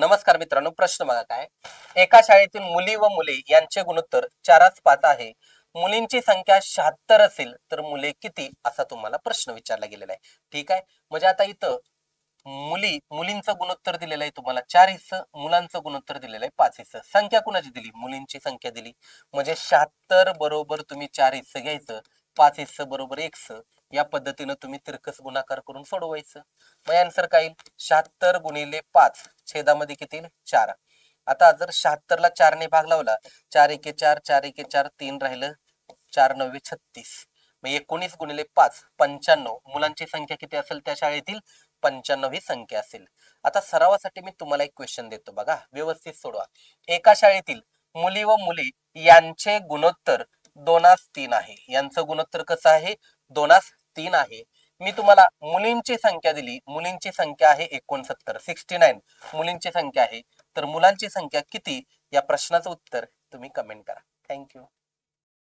नमस्कार मित्रांनो, प्रश्न बघा काय. एका शाळेतील मुली व मुले यांचे गुणोत्तर 4:5 आहे. मुलींची संख्या 76 असेल तर मुले किती, असा तुम्हाला प्रश्न विचारला गेलेला आहे. ठीक आहे. म्हणजे आता इथं मुलींचं गुणोत्तर दिलेलं आहे तुम्हाला 4 हिस्स, मुलांचं गुणोत्तर दिलेलं आहे 5 हिस्स. संख्या कुणाची दिली? मुलींची संख्या दिली. म्हणजे 76 बरोबर तुम्ही 4 हिस्स घ्यायचं, 5 हिस्स बरोबर 1 हिस्स. या पद्धतीनं तुम्ही तिरकस गुणाकार करून सोडवायचं. मग आन्सर काय येईल? 76 गुणिले 5 छेदामध्ये किती येईल? 4. आता जर 76 ला 4 ने भाग लावला, 4 एके 4, 4 एके 4, 3 राहिलं, 4 9 36. मग 19 गुणिले 5 95. मुलांची संख्या किती असेल त्या शाळेतील? 95 ही संख्या असेल. आता सरावासाठी मी तुम्हाला एक क्वेश्चन देतो बघा, व्यवस्थित सोडवा. एका शाळेतील मुली व मुले यांचे गुणोत्तर 2:3 आहे. यांचं गुणोत्तर कसं आहे? 2:3 आहे. मी तुम्हाला मुलींची संख्या दिली. मुलींची संख्या आहे 69 मुलींची संख्या आहे. तर मुलांची संख्या किती, या प्रश्नाचं उत्तर तुम्ही कमेंट करा. थँक्यू.